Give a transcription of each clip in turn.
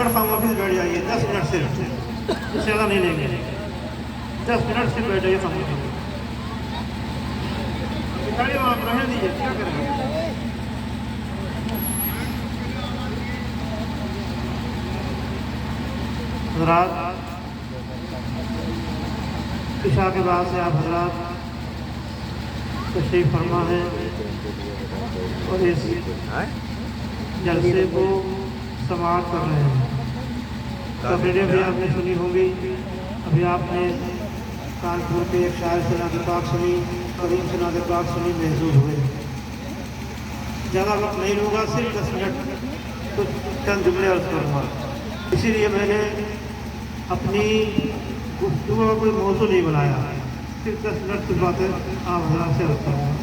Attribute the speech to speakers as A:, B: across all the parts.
A: Minute خاموشی سے بیٹھ جائیے، 10 منٹ صرف، اس سے زیادہ نہیں لیں گے، 10 منٹ سے بیٹھ جائیے خاموشی سے۔ کھڑے وہاں رہنے دیجیے، کیا کریں گے؟ حضرات عشاء کے بعد سے آپ حضرات تشریف فرما ہے اور اس جلسے کو سماعت کر رہے ہیں۔ تقریریں بھی آپ نے سنی ہوں گی، ابھی آپ نے کانپور کے ایک شاعر سے نعت پاک سنی، کریم سے نعت پاک سنی، محظوظ ہوئے۔ زیادہ وقت نہیں لوں گا، صرف 10 منٹ کچھ چند جملے عرض کروں گا۔ اسی لیے میں نے اپنی گفتگو کا کوئی موضوع نہیں بنایا، صرف 10 منٹ کی باتیں آپ حضرات سے عرض کروں گا۔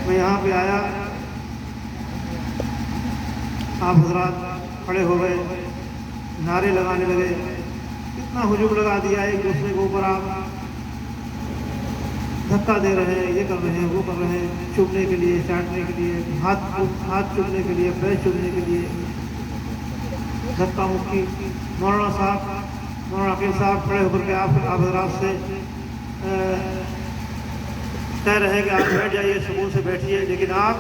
A: میں یہاں پہ آیا، آپ حضرات کھڑے ہو گئے، نعرے لگانے لگے، کتنا ہجوم لگا دیا ایک دوسرے کے اوپر، آپ دھکا دے رہے ہیں، یہ کر رہے ہیں، وہ کر رہے ہیں، چومنے کے لیے، چاٹنے کے لیے، ہاتھ چومنے کے لیے، پیر چومنے کے لیے، دھکا مکی۔ مولانا عقیل صاحب کھڑے ہو کر کے آپ حضرات سے کہہ رہے ہیں کہ آپ بیٹھ جائیے، سکون سے بیٹھیے، لیکن آپ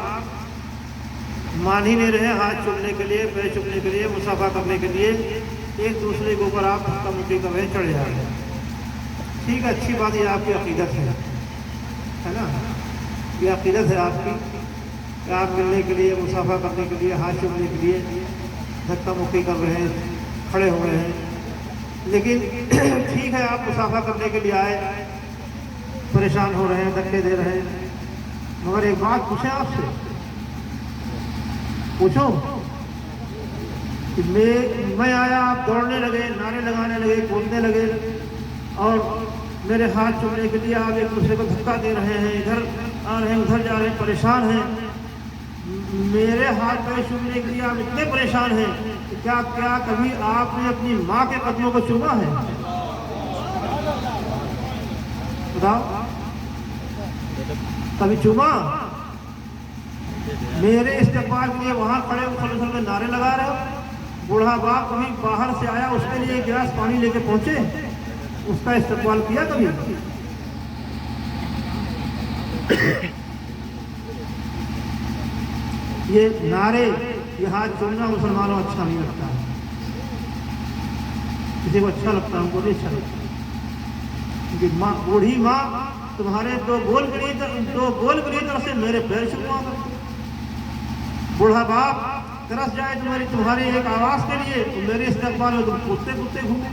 A: مان ہی نہیں رہے ہاتھ چومنے کے لیے، پیر چومنے کے لیے، مصافحہ کرنے کے لیے، ایک دوسرے کے اوپر آپ دھکا مکی کر رہے، چڑھ جا رہے ہیں۔ ٹھیک ہے، اچھی بات، یہ آپ کی عقیدت ہے نا، یہ عقیدت ہے آپ کی کہ آپ ملنے کے لیے، مصافحہ کرنے کے لیے، ہاتھ چومنے کے لیے دھکا مکی کر رہے ہیں، کھڑے ہوئے ہیں۔ لیکن ٹھیک ہے، آپ مصافحہ کرنے کے لیے آئے، پریشان ہو رہے ہیں، دھکے دے رہے ہیں، مگر ایک بات پوچھیں آپ سے، پوچھو کہ میں آیا، آپ دوڑنے لگے، نعرے لگانے لگے، کودنے لگے، اور میرے ہاتھ چومنے کے لیے آپ ایک دوسرے کو دھکا دے رہے ہیں، ادھر آ رہے ہیں، ادھر جا رہے ہیں، پریشان ہیں۔ میرے ہاتھ پیر چومنے کے لیے آپ اتنے پریشان ہیں کہ کیا کبھی آپ نے اپنی ماں کے قدموں کو چوما ہے؟ بتاؤ، کبھی چوما؟ میرے استقبال کے لیے وہاں کھڑے مسلسل میں نعرے لگا رہے ہو، بوڑھا باپ کبھی باہر سے آیا، اس کے لیے ایک گلاس پانی لے کے پہنچے، اس کا استقبال کیا کبھی؟ یہ نعرے، یہ ہاتھ چومنا مسلمانوں اچھا نہیں لگتا ہے، کسی کو اچھا لگتا ہے، ہم کو نہیں اچھا لگتا، کیونکہ ماں، بوڑھی ماں تمہارے دو گول گلی طرف سے میرے پیر چوما، بوڑھا باپ ترس جائے تمہاری ایک آواز کے لیے، تو میرے استقبال میں تم کودتے کودتے گھومو۔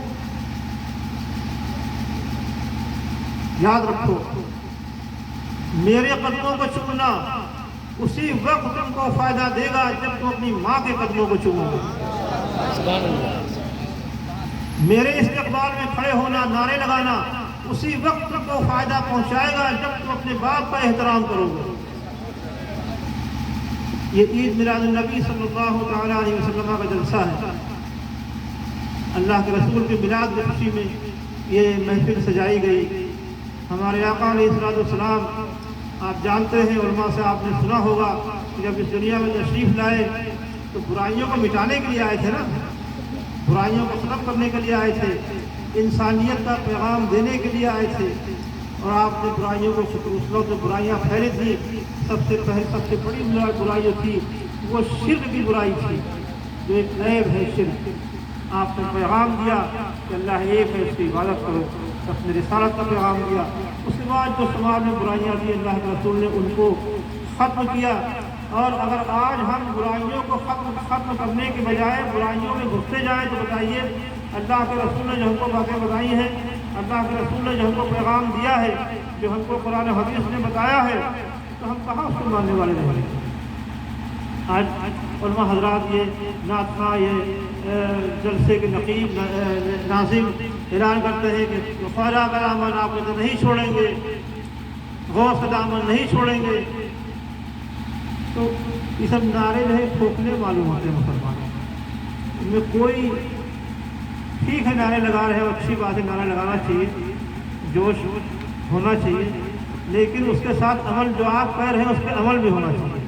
A: یاد رکھو، میرے قدموں کو چومنا اسی وقت تم کو فائدہ دے گا جب تم اپنی ماں کے قدموں کو چومو گے۔ میرے استقبال میں کھڑے ہونا، نعرے لگانا اسی وقت تم کو فائدہ پہنچائے گا جب تم اپنے باپ کا احترام کرو گے۔ یہ عید میلاد النبی صلی اللہ تعالیٰ علیہ وسلم کا جلسہ ہے، اللہ کے رسول کے میلاد کی خوشی میں یہ محفل سجائی گئی۔ ہمارے آقا علیہ السلام، آپ جانتے ہیں، علماء سے آپ نے سنا ہوگا کہ جب اس دنیا میں تشریف لائے تو برائیوں کو مٹانے کے لیے آئے تھے نا، برائیوں کو ختم کرنے کے لیے آئے تھے، انسانیت کا پیغام دینے کے لیے آئے تھے، اور آپ نے برائیوں کو، اس وقت جو برائیاں پھیلی تھی، سب سے بڑی برائی جو تھی وہ شرک کی برائی تھی، جو ایک عیب ہے شرک۔ آپ نے پیغام دیا کہ اللہ ایک ہے، اس کی عبادت کرو، اپنے رسالت کا پیغام دیا۔ اس کے بعد جو سماج میں برائیاں تھیں، اللہ کے رسول نے ان کو ختم کیا۔ اور اگر آج ہم برائیوں کو ختم کرنے کے بجائے برائیوں میں گھستے جائیں تو بتائیے، اللہ کے رسول نے جو ہم کو باتیں بتائی ہیں، اللہ کے رسول نے جو ہم کو پیغام دیا ہے، جو ہم کو قرآن حدیث نے بتایا ہے، تو ہم کہاں اس کو ماننے والے رہیں گے؟ آج علماء حضرات یہ نعت خواں، یہ جلسے کے نقیب ناظم اعلان کرتے ہیں کہ خواجہ کا دامن آپ کو نہیں چھوڑیں گے، غوث کا دامن نہیں چھوڑیں گے، تو یہ سب نعرے جو ہے ٹھوکنے معلوم ہوتے ہیں مسلمانوں، ان میں کوئی، ٹھیک ہے نعرے لگا رہے ہیں، اچھی بات ہے، نعرے لگانا چاہیے، جوش ہونا چاہیے، لیکن اس کے ساتھ عمل، جو آپ کہہ رہے ہیں اس پہ عمل بھی ہونا چاہیے۔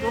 A: 2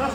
A: 10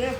A: 1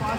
A: 5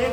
A: 1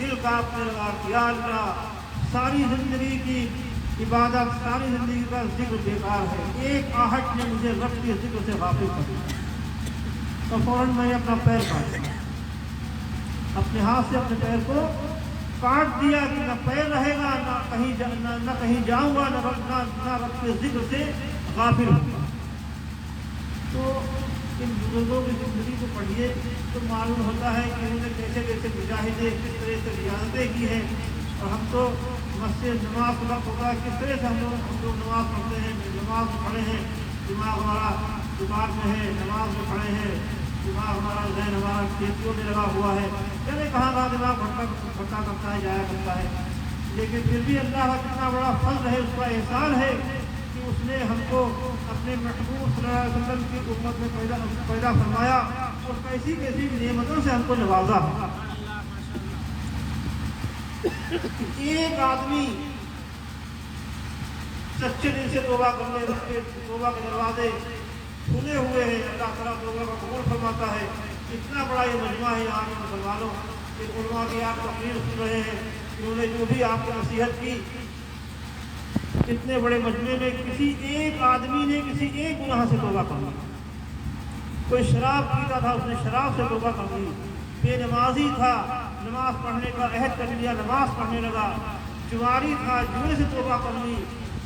A: دل کانپنے لگا کہ یا اللہ ساری زندگی کی عبادت، ساری زندگی کا ذکر بیکار ہے، ایک آہٹ نے مجھے رب کے ذکر سے غافل کر دیا۔ تو فوراً میں اپنا پیر کاٹ دیا، اپنے ہاتھ سے اپنے پیر کو کاٹ دیا کہ نہ پیر رہے گا، نہ کہیں جاؤں گا، نہ رب کے ذکر سے غافل ہوں گا۔ تو ان بزرگوں کی زندگی کو پڑھیے تو معلوم ہوتا ہے کہ انہوں نے کیسے کیسے مجاہدے، کس طرح سے ریاضتیں کی ہیں، اور ہم تو مسجد نماز کا وقت ہوتا ہے کس طرح سے ہم لوگ نماز پڑھتے ہیں، نماز میں پڑھے ہیں، دماغ ہمارا دماغ میں ہے، نماز میں پڑھے ہیں، دماغ ہمارا ذہن ہمارا کھیتیوں میں لگا ہوا ہے، چلے کہاں دماغ بھٹکا کرتا ہے، جایا کرتا ہے، لیکن پھر بھی اللہ کا کتنا بڑا فضل ہے، اس کا احسان ہے کہ اس نے ہم کو اپنے محبوب صلی اللہ علیہ وسلم کی امت میں پیدا فرمایا اور کیسی کیسی نعمتوں سے ہم کو نوازا۔ ایک آدمی سچے دل سے توبہ کرنے، اس کے توبہ کے دروازے کھلے ہوئے ہیں، اللہ تعالیٰ توبہ کا قبول فرماتا ہے۔ اتنا بڑا یہ مجمع ہے یہاں کے مسلمانوں، کہ علماء کی آپ تقریر سن رہے ہیں، انہوں نے جو بھی آپ کو نصیحت کی، اتنے بڑے مجمع میں کسی ایک آدمی نے کسی ایک گناہ سے توبہ کر لی۔ کوئی شراب پیتا تھا، اس نے شراب سے توبہ کر لی، بے نمازی تھا، نماز پڑھنے کا عہد کر لیا، نماز پڑھنے لگا، جواری تھا، جوئے سے توبہ کر لی،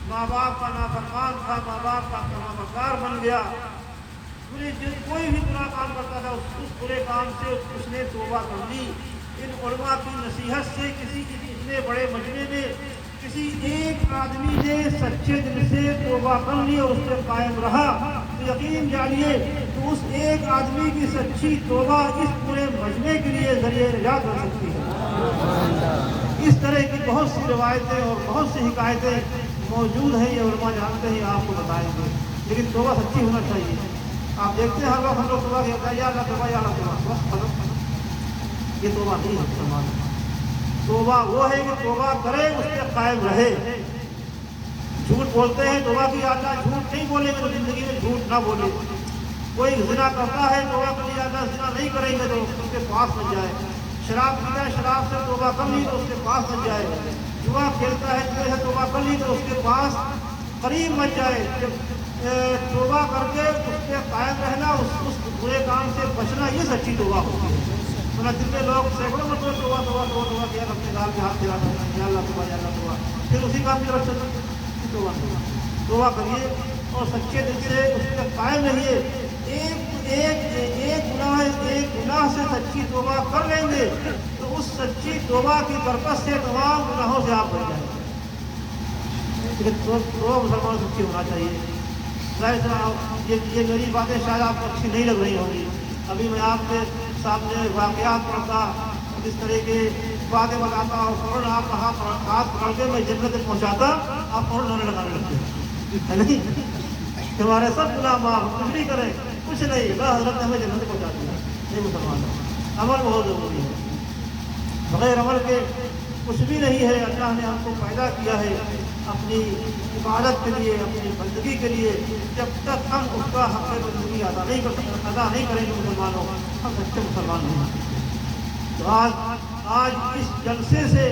A: ماں باپ کا نافرمان تھا، ماں باپ کا فرمانبردار بن گیا، کوئی بھی برا کام کرتا تھا اس برے کام سے اس نے توبہ کر لی۔ ان علماء کی نصیحت سے کسی اتنے بڑے مجمع میں کسی ایک آدمی نے سچے دل سے توبہ کر لی اور اس پہ قائم رہا، تو یقین جانیے تو اس ایک آدمی کی سچی توبہ اس پورے مجمع کے لیے ذریعہ نجات بن سکتی ہے۔ اس طرح کی بہت سی روایتیں اور بہت سی حکایتیں موجود ہیں، یہ علماء جانتے ہیں، آپ کو بتائیں گے، لیکن توبہ سچی ہونا چاہیے۔ آپ دیکھتے ہیں ہر وقت ہم لوگ توبہ کہتے ہیں یا اللہ توبہ، یا اللہ توبہ، بس ختم۔ یہ توبہ نہیں ہے مسلمان۔ توبہ وہ ہے کہ توبہ کرے، اس پہ قائم رہے۔ جھوٹ بولتے ہیں، توبہ کی اللہ جھوٹ نہیں بولیں گے تو زندگی میں جھوٹ نہ بولے۔ کوئی زنا کرتا ہے، توبہ کر لیا اللہ زنا نہیں کریں گے تو اس کے پاس بن جائے۔ شراب پیتا ہے، شراب سے توبہ کر لی تو اس کے پاس بن جائے۔ جوا کھیلتا ہے، جوئے سے توبہ کر لی تو اس کے پاس قریب بن جائے۔ توبہ کر کے اس پہ قائم رہنا، اس برے کام سے بچنا، یہ سچی توبہ ہوتی ہے۔ جتنے لوگ سینکڑوں مرتبہ توبہ کیا، اپنے گال کے ہاتھ پھیلا کر یا اللہ توبہ، یا اللہ توبہ، پھر اسی کام کی طرف چلتے۔ توبہ کریے اور سچے دل سے اس پہ قائم رہیے۔ ایک گناہ سے سچی توبہ کر لیں گے تو اس سچی توبہ کی برکت سے تمام گناہوں سے آپ بچ جائیں گے۔ توبہ مسلمان سچی ہونا چاہیے۔ یہ میری باتیں شاید آپ کو اچھی نہیں لگ رہی ہوں گی، ابھی میں آپ کے سامنے واقعات پڑھتا، اس طرح کی باتیں بتاتا اور فوراً آپ کا ہاتھ پکڑ کے میں جنت تک پہنچاتا، آپ فوراً رونے لگانے لگتے ہیں، نہیں؟ ہمارے سب گناہ معاف، کچھ نہیں کریں، کچھ نہیں، اللہ حضرت نے ہمیں جنت تک پہنچا دیا۔ نہیں مسلمان، عمل بہت ضروری ہے، بغیر عمل کے کچھ بھی نہیں ہے۔ اللہ نے ہم کو پیدا کیا ہے اپنی عبادت کے لیے، اپنی بندگی کے لیے۔ جب تک ہم اس کا حق بندگی ادا نہیں کریں گے مسلمانوں، ہم سچے مسلمان نہیں ہیں۔ تو آج اس جلسے سے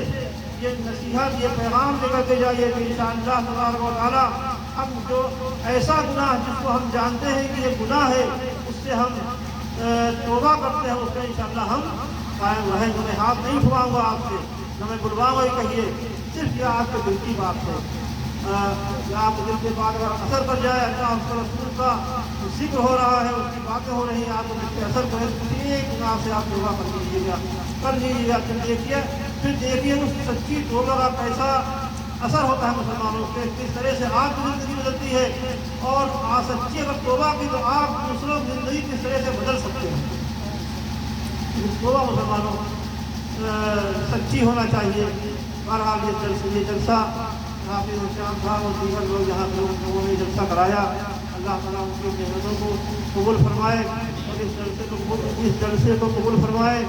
A: یہ نصیحت، یہ پیغام لے کر کے جائیے کہ انشاءاللہ تبارک و تعالیٰ ہم جو ایسا گناہ جس کو ہم جانتے ہیں کہ یہ گناہ ہے، اس سے ہم توبہ کرتے ہیں، اس سے انشاءاللہ ہم قائم رہیں گے۔ میں ہاتھ نہیں اٹھواؤں گا آپ سے، نہ میں بلواؤں گا، یہ کہیے صرف یہ آپ کے دل کی بات ہے۔ آپ کے دل کے بعد اگر اثر کر جائے، اللہ اس کے رسول کا ذکر ہو رہا ہے، اس کی باتیں ہو رہی ہیں، آپ کو دل پہ اثر کرے تو ایک گناہ سے آپ توبہ کر لیجیے گا، پھر دیکھیے اس سچی توبہ کا کیسا اثر ہوتا ہے مسلمانوں پہ، کس طرح سے آپ کی زندگی بدلتی ہے، اور سچی اگر توبہ کی تو آپ دوسروں کی زندگی کس طرح سے بدل سکتے ہیں۔ توبہ مسلمانوں سچی ہونا چاہیے۔ بہرحال یہ جلسہ حافظ شام صاحب اور دیگر لوگ یہاں لوگوں نے جلسہ کرایا، اللہ تعالیٰ ان کی محنتوں کو قبول فرمائے اور اس جلسے کو قبول فرمائے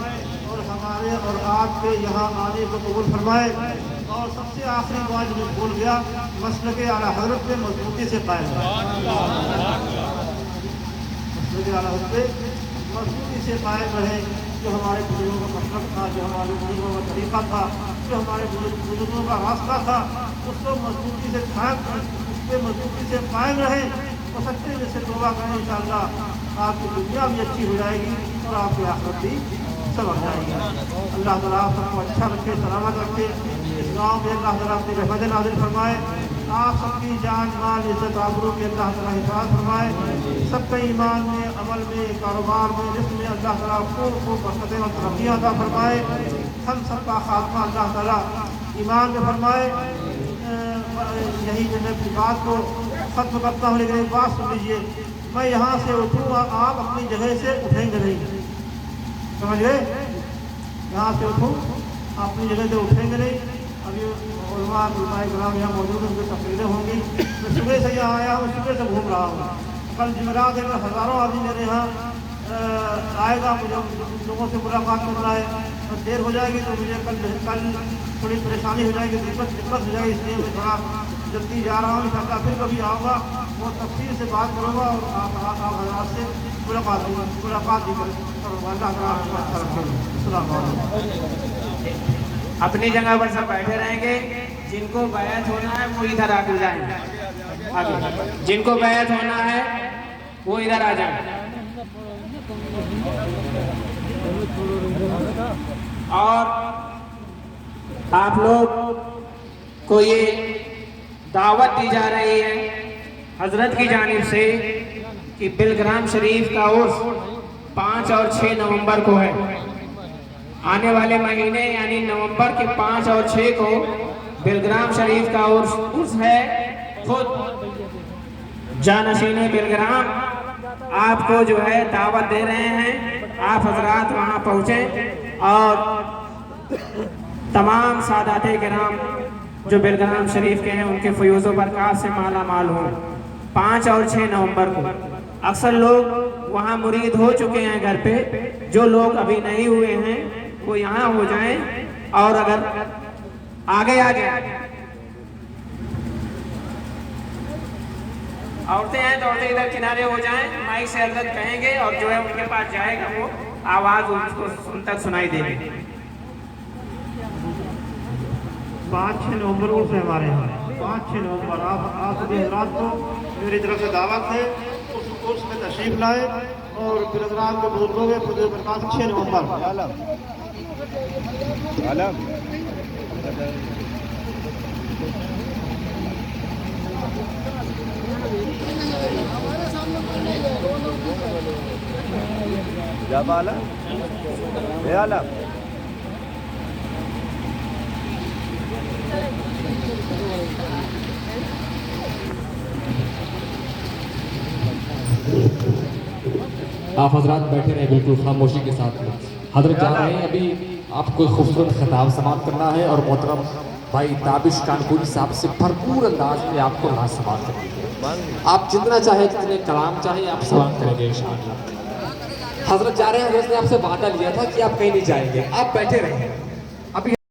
A: اور ہمارے اور آپ کے یہاں آنے کو قبول فرمائے۔ اور سب سے آخری بات جو میں بھول گیا، مسلک اعلیٰ حضرت پہ مضبوطی سے قائم رہے، مسلک اعلیٰ حضرت پہ مضبوطی سے قائم رہے۔ جو ہمارے بزرگوں کا مسلک تھا، جو ہمارے بزرگوں کا طریقہ تھا، جو ہمارے بزرگوں کا راستہ تھا، اس کو مضبوطی سے قائم رہیں اور سچے دل سے توبہ کریں۔ انشاءاللہ آپ کی دنیا بھی اچھی ہو جائے گی اور آپ کی آخرت بھی سبق جائے گی۔ اللہ تعالیٰ آپ سب کو اچھا رکھے، سلامت رکھے، اس گاؤں میں اللہ تعالیٰ اپنی رحمت نازل فرمائے، آپ سب کی جان مال عزت آبرو کے اللہ تعالیٰ حفاظت فرمائے، سب کے ایمان میں، عمل میں، کاروبار میں، رزق میں اللہ تعالیٰ خوب برکتیں اور ترقیاں عطا فرمائے، ہم سب کا خاتمہ اللہ تعالیٰ ایمان میں فرمائے۔ یہی جو میں اپنی بات کو ختم کرتا ہوں، لیکن ایک بات سن لیجیے، میں یہاں سے اٹھوں آپ اپنی جگہ سے اٹھیں گے نہیں، سمجھ گئے؟ یہاں سے اٹھوں آپ اپنی جگہ سے اٹھیں گے نہیں۔ ابھی علماء کرام یہاں موجود ہیں، ان کی تقریریں ہوں گی، میں صبح سے یہاں آیا ہوں، صبح سے گھوم رہا ہوں، کل جمعرات ہے، ہزاروں آدمی میرے یہاں آئے گا، مجھے لوگوں سے ملاقات کرنا ہے، اور دیر ہو جائے گی تو مجھے کل تھوڑی پریشانی ہو جائے گی، دقت ہو جائے گی، اس لیے میں تھوڑا جلدی جا رہا ہوں۔ انشاءاللہ پھر کبھی آؤں گا، بہت تفصیل سے بات کروں گا اور آپ حضرات سے ملاقات بھی کروں گا۔ اللہ تعالیٰ اچھا رکھے۔ السلام علیکم۔
B: اپنی جگہ پر سب بیٹھے رہیں گے، جن کو بیعت ہونا ہے وہ ادھر آ جائیں، آگے جن کو بیعت ہونا ہے وہ ادھر آ جائیں۔ اور آپ لوگ کو یہ دعوت دی جا رہی ہے حضرت کی جانب سے کہ بلگرام شریف کا عرس 5 اور 6 نومبر کو ہے۔ آنے والے مہینے یعنی نومبر کے 5 اور 6 کو بلگرام شریف کا عرس ہے۔ خود جانشین بلگرام آپ کو جو ہے دعوت دے رہے ہیں، آپ حضرات وہاں پہنچیں اور تمام سادات کرام جو بلگرام شریف کے ہیں ان کے فیوز و برکات سے مالا مال ہوں۔ 5 اور 6 نومبر کو اکثر لوگ وہاں مرید ہو چکے ہیں گھر پہ، جو لوگ ابھی نہیں ہوئے ہیں وہ یہاں ہو جائیں، اور اگر آگے آ جائیں، عورتیں ہیں تو عورتیں ادھر کنارے ہو جائیں، مائک سے حضرت کہیں گے اور جو ہے ان کے پاس جائے گا، وہ آواز اس کو ان تک سنائی دے گی۔
A: 5-6 نومبر کو سے ہمارے یہاں 5-6 نومبر آپ سبھی حضرات کو میری طرف سے دعوت ہے، اس کورس میں تشریف لائے اور بلگرام کے بزرگوں کے فضل برکات 6 نومبر۔
C: آپ حضرات بیٹھے رہیں بالکل خاموشی کے ساتھ۔ حضرت جا رہے ہیں، ابھی آپ کو خوبصورت خطاب سماعت کرنا ہے اور محترم بھائی تابش کانپوری صاحب سے بھرپور انداز میں آپ کو نعت سماعت کرنا ہے۔ آپ جتنا چاہے، جتنے کلام چاہے آپ سماعت کریں گے انشاءاللہ۔ حضرت جا رہے ہیں، حضرت نے آپ سے وعدہ لیا تھا کہ آپ کہیں نہیں جائیں گے، آپ بیٹھے رہیں۔